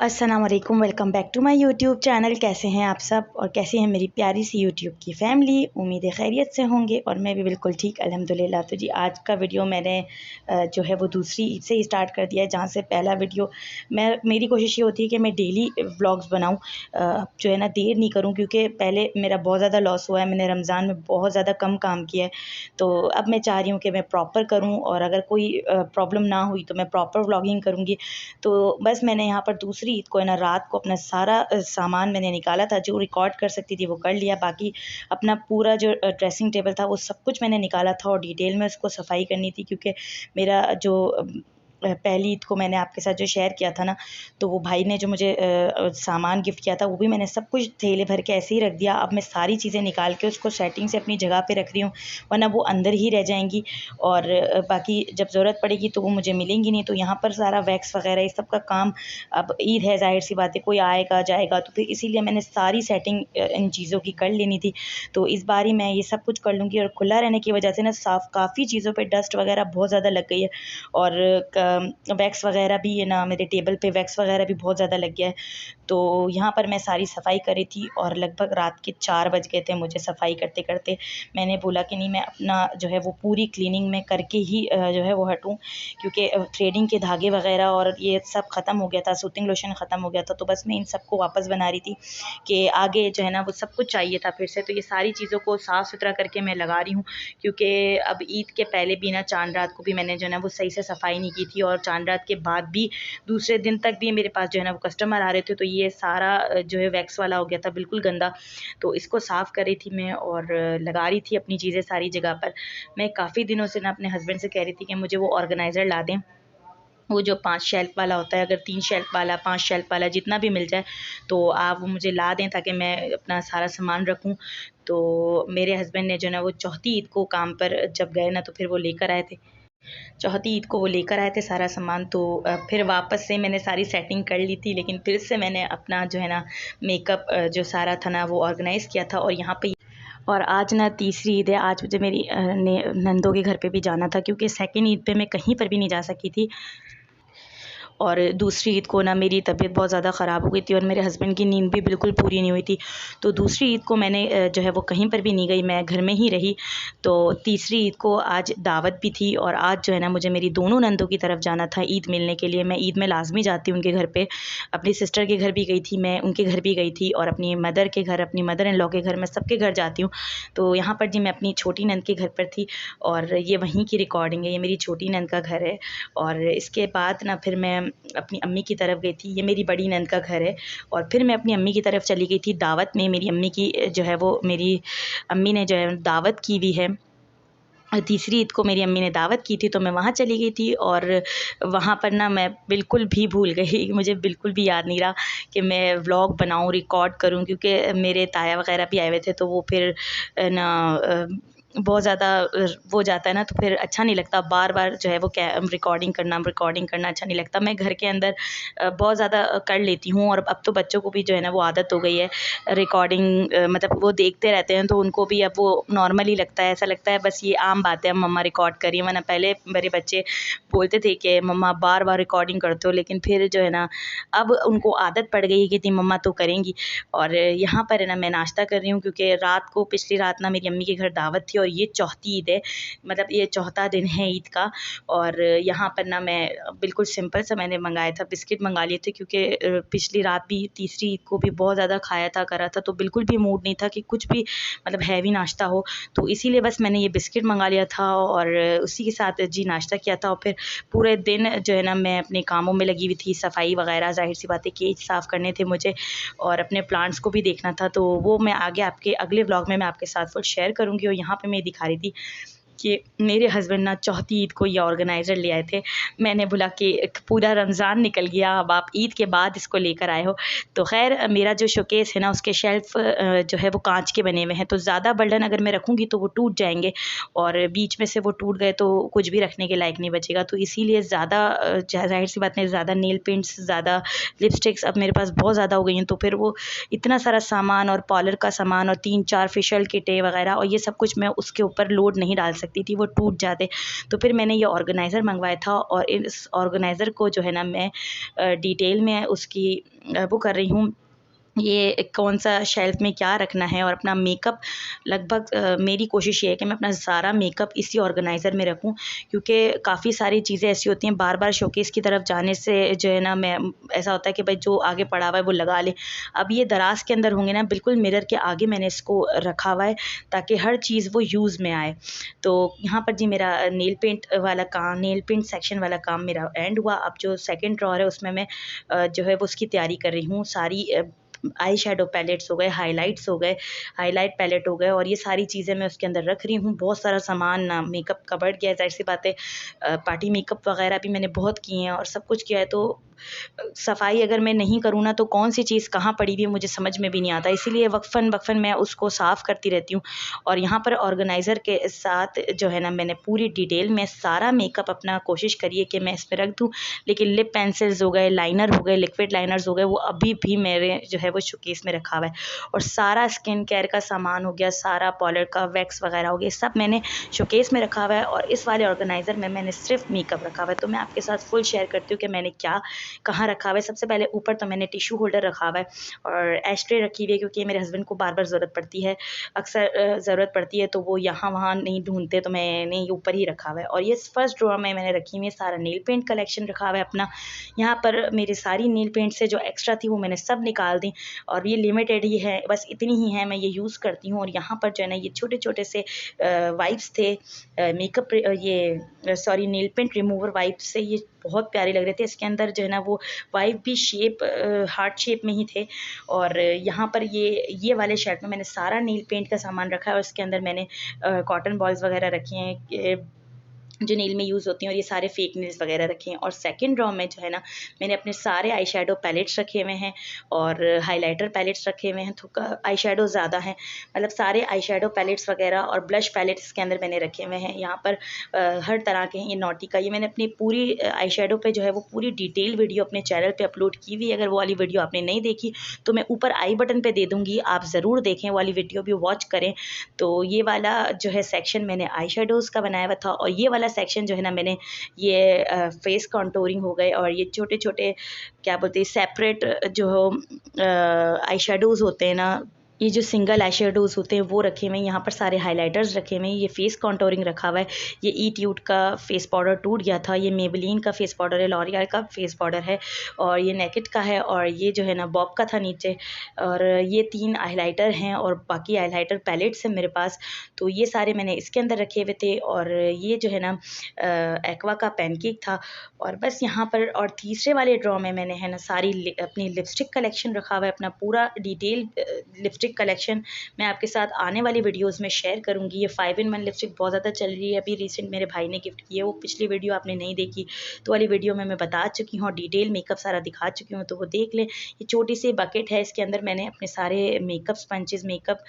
अस्सलाम वालेकुम, welcome back to my YouTube channel. कैसे हैं आप सब और कैसी है मेरी प्यारी सी यूट्यूब की फ़ैमिली। उम्मीद है खैरियत से होंगे और मैं भी बिल्कुल ठीक अल्हम्दुलिल्लाह। तो जी आज का वीडियो मैंने जो है वो दूसरी ईद से ही स्टार्ट कर दिया है, जहाँ से पहला वीडियो मेरी कोशिश ये होती है कि मैं डेली व्लॉग्स बनाऊँ, जो है ना देर नहीं करूँ, क्योंकि पहले मेरा बहुत ज़्यादा लॉस हुआ है। मैंने रमज़ान में बहुत ज़्यादा कम काम किया है, तो अब मैं चाह रही हूँ कि मैं प्रॉपर करूँ और अगर कोई प्रॉब्लम ना हुई तो मैं प्रॉपर व्लॉगिंग करूँगी। तो बस मैंने यहाँ पर दूसरी ईद को है ना रात को अपना सारा सामान मैंने निकाला था, जो रिकॉर्ड कर सकती थी वो कर लिया। बाकी अपना पूरा जो ड्रेसिंग टेबल था वो सब कुछ मैंने निकाला था और डिटेल में उसको सफाई करनी थी, क्योंकि मेरा जो पहली ईद को मैंने आपके साथ जो शेयर किया था ना, तो वो भाई ने जो मुझे सामान गिफ्ट किया था वो भी मैंने सब कुछ थैले भर के ऐसे ही रख दिया। अब मैं सारी चीज़ें निकाल के उसको सेटिंग से अपनी जगह पे रख रही हूँ, वरना वो अंदर ही रह जाएंगी और बाकी जब ज़रूरत पड़ेगी तो वो मुझे मिलेंगी नहीं। तो यहाँ पर सारा वैक्स वगैरह इस सब का काम, अब ईद है, ज़ाहिर सी बात है कोई आएगा जाएगा, तो फिर इसीलिए मैंने सारी सेटिंग इन चीज़ों की कर लेनी थी। तो इस बार ही मैं ये सब कुछ कर लूँगी और खुला रहने की वजह से ना साफ़ काफ़ी चीज़ों पर डस्ट वगैरह बहुत ज़्यादा लग गई है और वैक्स वगैरह भी है ना, मेरे टेबल पे वैक्स वगैरह भी बहुत ज़्यादा लग गया है। तो यहाँ पर मैं सारी सफाई कर रही थी और लगभग रात के 4 बज गए थे मुझे सफाई करते करते। मैंने बोला कि नहीं, मैं अपना जो है वो पूरी क्लीनिंग में करके ही जो है वो हटूँ, क्योंकि थ्रेडिंग के धागे वगैरह और ये सब ख़त्म हो गया था, सूतिंग लोशन ख़त्म हो गया था। तो बस मैं इन सबको वापस बना रही थी कि आगे जो है ना वो सब कुछ चाहिए था फिर से। तो ये सारी चीज़ों को साफ़ सुथरा करके मैं लगा रही हूँ, क्योंकि अब ईद के पहले भी ना चांद रात को भी मैंने जो है ना वो सही से सफाई नहीं की थी और चांद रात के बाद भी दूसरे दिन तक भी मेरे पास जो है ना वो कस्टमर आ रहे थे, तो ये सारा जो है वैक्स वाला हो गया था, बिल्कुल गंदा। तो इसको साफ़ कर रही थी मैं और लगा रही थी अपनी चीज़ें सारी जगह पर। मैं काफ़ी दिनों से ना अपने हस्बैंड से कह रही थी कि मुझे वो ऑर्गेनाइज़र ला दें, वो जो 5 शेल्फ़ वाला होता है, अगर 3 शेल्फ़ वाला, 5 शेल्फ़ वाला, जितना भी मिल जाए तो आप वो मुझे ला दें ताकि मैं अपना सारा सामान रखूँ। तो मेरे हस्बैंड ने जो है ना वो चौथी ईद को काम पर जब गए ना, तो फिर वो लेकर आए थे। चौथी ईद को वो लेकर आए थे सारा सामान। तो फिर वापस से मैंने सारी सेटिंग कर ली थी, लेकिन फिर से मैंने अपना जो है ना मेकअप जो सारा था ना वो ऑर्गेनाइज़ किया था। और यहाँ पे और आज ना तीसरी ईद है, आज मुझे मेरी नंदों के घर पे भी जाना था, क्योंकि सेकंड ईद पे मैं कहीं पर भी नहीं जा सकी थी। और दूसरी ईद को ना मेरी तबीयत बहुत ज़्यादा ख़राब हो गई थी और मेरे हस्बैंड की नींद भी बिल्कुल पूरी नहीं हुई थी। तो दूसरी ईद को मैंने जो है वो कहीं पर भी नहीं गई, मैं घर में ही रही। तो तीसरी ईद को आज दावत भी थी और आज जो है ना मुझे मेरी दोनों नंदों की तरफ जाना था ईद मिलने के लिए। मैं ईद में लाज़मी जाती हूँ उनके घर पे, अपनी सिस्टर के घर भी गई थी मैं, उनके घर भी गई थी और अपनी मदर के घर, अपनी मदर इन लॉ के घर, मैं सबके घर जाती हूँ। तो यहाँ पर जी मैं अपनी छोटी नंद के घर पर थी और ये वहीं की रिकॉर्डिंग है, ये मेरी छोटी नंद का घर है। और इसके बाद ना फिर मैं अपनी अम्मी की तरफ गई थी, ये मेरी बड़ी नंद का घर है। और फिर मैं अपनी अम्मी की तरफ चली गई थी दावत में। मेरी अम्मी की जो है वो मेरी अम्मी ने जो है दावत की हुई है, तीसरी ईद को मेरी अम्मी ने दावत की थी, तो मैं वहाँ चली गई थी। और वहाँ पर ना मैं बिल्कुल भी भूल गई, मुझे बिल्कुल भी याद नहीं रहा कि मैं व्लॉग बनाऊँ, रिकॉर्ड करूँ, क्योंकि मेरे ताया वगैरह भी आए हुए थे। तो वो फिर ना बहुत ज़्यादा वो जाता है ना, तो फिर अच्छा नहीं लगता बार बार जो है वो रिकॉर्डिंग करना अच्छा नहीं लगता। मैं घर के अंदर बहुत ज़्यादा कर लेती हूँ और अब तो बच्चों को भी जो है ना वो आदत हो गई है रिकॉर्डिंग, मतलब वो देखते रहते हैं तो उनको भी अब वो नॉर्मल ही लगता है, ऐसा लगता है बस ये आम बात है, मम्मा रिकॉर्ड करिए। वरना पहले मेरे बच्चे बोलते थे कि मम्मा बार बार रिकॉर्डिंग करते हो, लेकिन फिर जो है ना अब उनको आदत पड़ गई है कि नहीं मम्मा तो करेंगी। और यहाँ पर है ना मैं नाश्ता कर रही हूँ, क्योंकि रात को पिछली रात ना मेरी अम्मी के घर दावत थी और ये चौथी ईद है, मतलब ये चौथा दिन है ईद का। और यहाँ पर ना मैं बिल्कुल सिंपल सा मैंने मंगाया था, बिस्किट मंगा लिए थे, क्योंकि पिछली रात भी तीसरी ईद को भी बहुत ज़्यादा खाया था करा था, तो बिल्कुल भी मूड नहीं था कि कुछ भी मतलब हैवी नाश्ता हो। तो इसीलिए बस मैंने ये बिस्किट मंगा लिया था और उसी के साथ जी नाश्ता किया था। और फिर पूरे दिन जो है ना मैं अपने कामों में लगी हुई थी, सफाई वगैरह, ज़ाहिर सी बात है केज साफ़ करने थे मुझे और अपने प्लांट्स को भी देखना था। तो वो मैं आगे आपके अगले व्लॉग में मैं आपके साथ वो शेयर करूँगी। और यहाँ पे मैं दिखा रही थी कि मेरे हस्बैंड ना चौथी ईद को ये ऑर्गेनाइज़र ले आए थे। मैंने बोला कि पूरा रमज़ान निकल गया, अब आप ईद के बाद इसको लेकर आए हो। तो ख़ैर मेरा जो शोकेस है ना उसके शेल्फ़ जो है वो कांच के बने हुए हैं, तो ज़्यादा बर्डन अगर मैं रखूँगी तो वो टूट जाएंगे और बीच में से वो टूट गए तो कुछ भी रखने के लायक नहीं बचेगा। तो इसीलिए ज़्यादा ज़ाहिर सी बात नहीं, ज़्यादा नेल पेंट्स, ज़्यादा लिपस्टिक्स अब मेरे पास बहुत ज़्यादा हो गई हैं। तो फिर वो इतना सारा सामान और पार्लर का सामान और 3-4 फेशियल किटें वगैरह और ये सब कुछ मैं उसके ऊपर लोड नहीं डाल सकती। सकती थी, वो टूट जाते। तो फिर मैंने ये ऑर्गेनाइज़र मंगवाया था और इस ऑर्गेनाइज़र को जो है ना मैं डिटेल में उसकी वो कर रही हूँ, ये कौन सा शेल्फ़ में क्या रखना है। और अपना मेकअप लगभग मेरी कोशिश ये है कि मैं अपना सारा मेकअप इसी ऑर्गेनाइज़र में रखूं, क्योंकि काफ़ी सारी चीज़ें ऐसी होती हैं बार बार शोकेस की तरफ जाने से जो है ना मैं ऐसा होता है कि भाई जो आगे पड़ा हुआ है वो लगा ले। अब ये दराज के अंदर होंगे ना, बिल्कुल मिरर के आगे मैंने इसको रखा हुआ है ताकि हर चीज़ वो यूज़ में आए। तो यहाँ पर जी मेरा नेल पेंट सेक्शन वाला काम मेरा एंड हुआ। अब जो सेकेंड ड्रॉअर है उसमें मैं जो है वो उसकी तैयारी कर रही हूँ। सारी आई शेडो पैलेट्स हो गए, हाइलाइट्स हो गए, हाइलाइट पैलेट हो गए, और ये सारी चीज़ें मैं उसके अंदर रख रही हूँ। बहुत सारा सामान मेकअप का बढ़ गया है, ज़ाहिर सी बात है। पार्टी मेकअप वगैरह भी मैंने बहुत किए हैं और सब कुछ किया है, तो सफाई अगर मैं नहीं करूँ ना तो कौन सी चीज़ कहाँ पड़ी हुई है मुझे समझ में भी नहीं आता। इसीलिए वक्फन मैं उसको साफ़ करती रहती हूँ। और यहाँ पर ऑर्गेनाइज़र के साथ जो है ना मैंने पूरी डिटेल में सारा मेकअप अपना कोशिश करी है कि मैं इसमें रख दूँ। लेकिन लिप पेंसिल्स हो गए, लाइनर हो गए, लिक्विड लाइनर्स हो गए, वो अभी भी मेरे जो है वो शोकेस में रखा हुआ है। और सारा स्किन केयर का सामान हो गया, सारा पाउडर का वैक्स वगैरह हो गया, सब मैंने शोकेस में रखा हुआ है। और इस वाले ऑर्गेनाइज़र में मैंने सिर्फ मेकअप रखा हुआ है। तो मैं आपके साथ फुल शेयर करती हूँ कि मैंने क्या कहाँ रखा हुआ है। सबसे पहले ऊपर तो मैंने टिश्यू होल्डर रखा हुआ है और एस्ट्रे रखी हुई है, क्योंकि मेरे हस्बैंड को बार बार ज़रूरत पड़ती है, अक्सर ज़रूरत पड़ती है, तो वो यहाँ वहाँ नहीं ढूंढते, तो मैंने ये ऊपर ही रखा हुआ है। और ये फर्स्ट ड्रॉअर में मैंने रखी हुई है सारा नेल पेंट कलेक्शन रखा हुआ है अपना। यहाँ पर मेरी सारी नेल पेंट से जो एक्स्ट्रा थी वो मैंने सब निकाल दी, और ये लिमिटेड ही है, बस इतनी ही है, मैं ये यूज़ करती हूँ। और यहाँ पर जो है ना ये छोटे छोटे से वाइप्स थे, मेकअप ये sorry nail paint remover wipes से, ये बहुत प्यारे लग रहे थे। इसके अंदर जो है ना वो वाइप भी शेप हार्ट शेप में ही थे। और यहाँ पर ये वाले शर्ट में मैंने सारा नील पेंट का सामान रखा है, और इसके अंदर मैंने कॉटन बॉल्स वगैरह रखे हैं जो नील में यूज़ होती हैं, और ये सारे फेक नील्स वगैरह रखे हैं। और सेकंड ड्रॉ में जो है ना मैंने अपने सारे आई शेडो पैलेट्स रखे हुए हैं और हाइलाइटर पैलेट्स रखे हुए हैं। तो आई शेडो ज़्यादा हैं, मतलब सारे आई शेडो पैलेट्स वगैरह और ब्लश पैलेट्स के अंदर मैंने रखे हुए हैं। यहाँ पर हर तरह के हैं। ये नॉटी का, ये मैंने अपनी पूरी आई शेडो पे जो है वो पूरी डिटेल वीडियो अपने चैनल पे अपलोड की हुई है। अगर वो वाली वीडियो आपने नहीं देखी तो मैं ऊपर आई बटन पे दे दूँगी, आप ज़रूर देखें, वो वाली वीडियो भी वॉच करें। तो ये वाला जो है सेक्शन मैंने आई शेडोज़ का बनाया हुआ था, और ये वाला सेक्शन जो है ना मैंने ये फेस कॉन्टोरिंग हो गए और ये छोटे छोटे क्या बोलते हैं सेपरेट जो आई शेडोज़ होते हैं ना, ये जो सिंगल आई शेडोज़ होते हैं वो रखे हुए हैं। यहाँ पर सारे हाइलाइटर्स रखे हुए हैं। ये फेस कॉन्टोरिंग रखा हुआ है। ये ई ट्यूट का फेस पाउडर टूट गया था। ये मेबेलिन का फेस पाउडर है, लॉरियल का फेस पाउडर है, और ये नेकेड का है, और ये जो है ना बॉब का था नीचे। और ये 3 हाइलाइटर हैं और बाकी हाइलाइटर पैलेट्स हैं मेरे पास। तो ये सारे मैंने इसके अंदर रखे हुए थे। और ये जो है ना एक्वा का पैनकेक था। और बस यहाँ पर और तीसरे वाले ड्रॉ में मैंने है ना सारी अपनी लिपस्टिक कलेक्शन रखा हुआ है, अपना पूरा डिटेल लिपस्टिक कलेक्शन मैं आपके साथ आने वाली वीडियोस में शेयर करूंगी। ये 5-in-1 लिपस्टिक बहुत ज़्यादा चल रही है, अभी रिसेंट मेरे भाई ने गिफ्ट की है। वो पिछली वीडियो आपने नहीं देखी तो वाली वीडियो में मैं बता चुकी हूँ, डिटेल मेकअप सारा दिखा चुकी हूँ, तो वो देख लें। ये छोटी सी बकेट है, इसके अंदर मैंने अपने सारे मेकअप स्पंचेस, मेकअप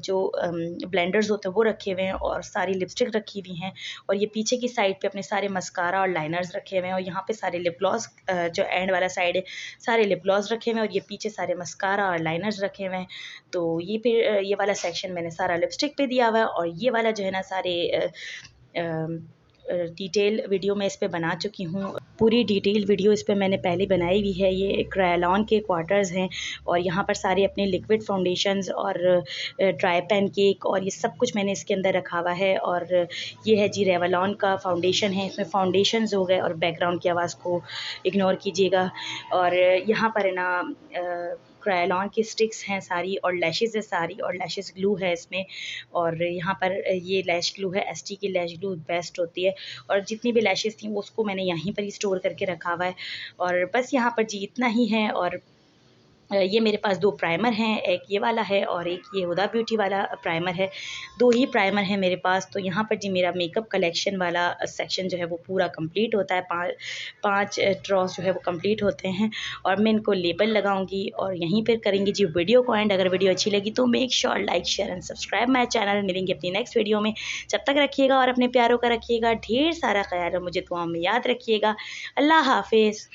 जो ब्लेंडर्स होते हैं वो रखे हुए हैं, और सारी लिपस्टिक रखी हुई हैं। और ये पीछे की साइड पे अपने सारे मस्कारा और लाइनर्स रखे हुए हैं, और यहाँ पे सारे लिप ग्लॉस जो एंड वाला साइड है सारे लिप ग्लॉस रखे हुए हैं, और ये पीछे सारे मस्कारा और लाइनर्स रखे हुए हैं। तो ये फिर ये वाला सेक्शन मैंने सारा लिपस्टिक पे दिया हुआ है। और ये वाला जो है ना सारे डिटेल वीडियो मैं इस पे बना चुकी हूँ। पूरी डिटेल वीडियो इस पे मैंने पहले बनाई हुई है। ये क्रायोलॉन के क्वार्टर्स हैं, और यहाँ पर सारे अपने लिक्विड फाउंडेशंस और ड्राई पैनकेक और ये सब कुछ मैंने इसके अंदर रखा हुआ है। और ये है जी रेवलॉन का फाउंडेशन है, इसमें फाउंडेशंस हो गए, और बैकग्राउंड की आवाज़ को इग्नोर कीजिएगा। और यहाँ पर है ना क्रायोलॉन की स्टिक्स हैं सारी, और लैशेज़ है सारी, और लैशेज़ ग्लू है इसमें। और यहाँ पर ये लैश ग्लू है, एसटी की लैश ग्लू बेस्ट होती है। और जितनी भी लैशेज़ थी उसको मैंने यहीं पर ही स्टोर करके रखा हुआ है। और बस यहाँ पर जी इतना ही है। और ये मेरे पास 2 प्राइमर हैं, एक ये वाला है और एक ये हुदा ब्यूटी वाला प्राइमर है। 2 ही प्राइमर हैं मेरे पास। तो यहाँ पर जी मेरा मेकअप कलेक्शन वाला सेक्शन जो है वो पूरा कंप्लीट होता है। 5 ड्रॉस जो है वो कंप्लीट होते हैं, और मैं इनको लेबल लगाऊंगी और यहीं पर करेंगे जी वीडियो को एंड। अगर वीडियो अच्छी लगी तो make sure like share and subscribe my channel. मिलेंगे अपनी नेक्स्ट वीडियो में, जब तक रखिएगा और अपने प्यारों का रखिएगा ढेर सारा ख्याल, और मुझे दुआ में याद रखिएगा। अल्लाह हाफिज़।